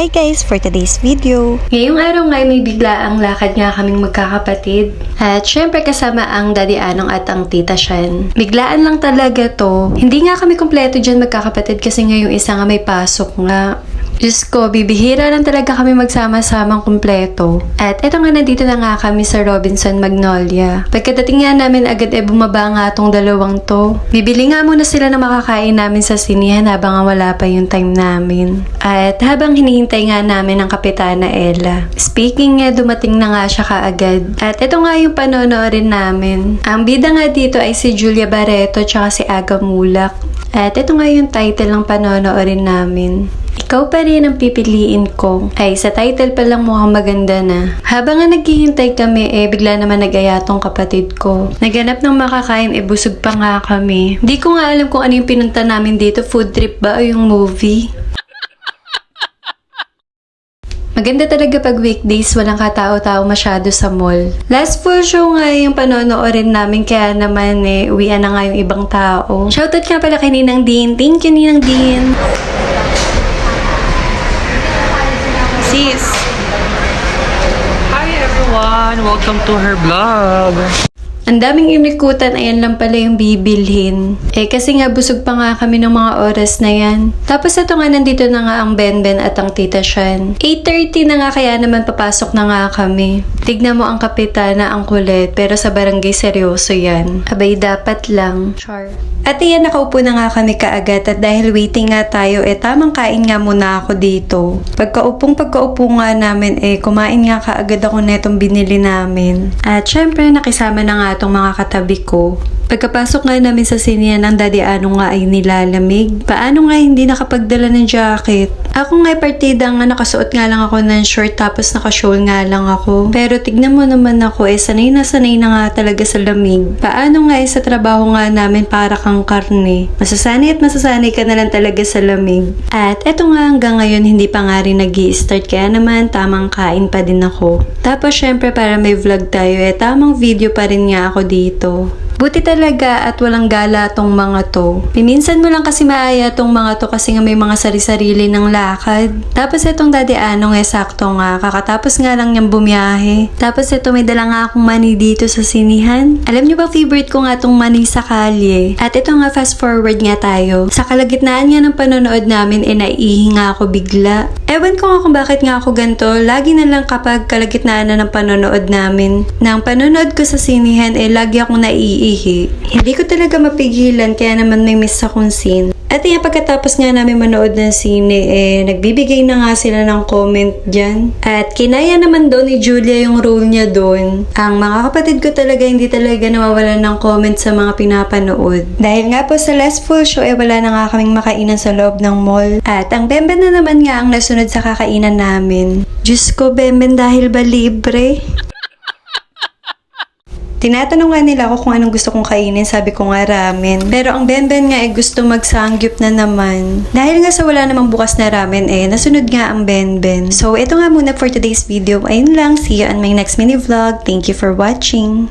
Hi guys! For today's video, Ngayong araw nga may biglaang lakad nga kaming magkakapatid. At syempre kasama ang Daddy Anong at ang Tita Shan. Biglaan lang talaga to. Hindi nga kami kumpleto dyan magkakapatid kasi ngayong isa nga may pasok nga. Diyos ko, bibihira lang talaga kami magsama-samang kumpleto. At eto nga, nandito na nga kami sa Robinson Magnolia. Pagkadating nga namin agad bumaba nga tong dalawang to. Bibili nga muna sila na makakain namin sa sinihan habang wala pa yung time namin. At habang hinihintay nga namin ang Kapitana Ella. Speaking nga, dumating na nga siya kaagad. At eto nga yung panonoorin namin. Ang bida nga dito ay si Julia Barreto tsaka si Aga Mulak. At eto nga yung title ng panonoorin namin. Ikaw pa rin ang pipiliin ko. Ay, sa title pa lang mukhang maganda na. Habang nga naghihintay kami, bigla naman nag-aya tong kapatid ko. Naganap ng makakain, busog pa nga kami. Hindi ko nga alam kung ano yung pinunta namin dito, food trip ba o yung movie. Maganda talaga pag weekdays, walang katao-tao masyado sa mall. Last full show nga yung panonoorin namin, kaya naman uwian na nga yung ibang tao. Shoutout nga pala kay Ninang Dean. Thank you, Ninang Dean. Sis! Hi everyone! Welcome to her vlog! Ang daming inikutan, ayan lang pala yung bibilhin. Kasi nga busog pa nga kami ng mga oras na yan. Tapos ito nga, nandito na nga ang Benben at ang Tita Shan. 8:30 na nga, kaya naman papasok na nga kami. Tignan mo ang kapitana, ang kulit, pero sa barangay seryoso yan. Abay, dapat lang. Char. At iyan, nakaupo na nga kami kaagad at dahil waiting nga tayo, tamang kain nga muna ako dito. Pagkaupo nga namin, kumain nga kaagad ako netong binili namin. At syempre, nakisama na nga itong mga katabi ko. Pagkapasok nga namin sa sinihan, ang Daddy Anong nga ay nilalamig. Paano nga hindi nakapagdala ng jacket? Ako nga partida nga nakasuot nga lang ako ng short tapos nakashawl nga lang ako. Pero tignan mo naman ako, sanay na nga talaga sa lamig. Paano nga sa trabaho nga namin para kang karne? Masasanay at masasanay ka na lang talaga sa lamig. At eto nga hanggang ngayon hindi pa nga rin nag-i-start, kaya naman tamang kain pa din ako. Tapos syempre para may vlog tayo, tamang video pa rin nga ako dito. Buti talaga at walang gala tong mga to. Minsan mo lang kasi maaya tong mga to kasi nga may mga sari-sarili ng lakad. Tapos itong Daddy Anong sakto nga. Kakatapos nga lang niyang bumiyahe. Tapos ito may dala nga akong mani dito sa sinihan. Alam niyo ba favorite ko nga tong mani sa kalye. At ito nga fast forward nga tayo. Sa kalagitnaan nga ng panonood namin naiihi nga ako bigla. Ewan ko nga kung bakit nga ako ganito. Lagi na lang kapag kalagitnaan na ng panonood namin. Nang panonood ko sa sinihan lagi akong naiihi. Hindi ko talaga mapigilan, kaya naman may miss akong scene. At pagkatapos nga namin manood ng sine, nagbibigay na nga sila ng comment dyan. At kinaya naman doon ni Julia yung role niya doon. Ang mga kapatid ko talaga hindi talaga nawawalan ng comment sa mga pinapanood. Dahil nga po sa last full show, wala na nga kaming makainan sa loob ng mall. At ang Benben na naman nga ang nasunod sa kakainan namin. Diyos ko, Benben, dahil ba libre? Tinatanong nga nila ako kung anong gusto kong kainin, sabi ko nga ramen. Pero ang Benben nga gusto magsangyup na naman. Dahil nga sa wala namang bukas na ramen nasunod nga ang Benben. So ito nga muna for today's video. Ayun lang, see you on my next mini vlog. Thank you for watching.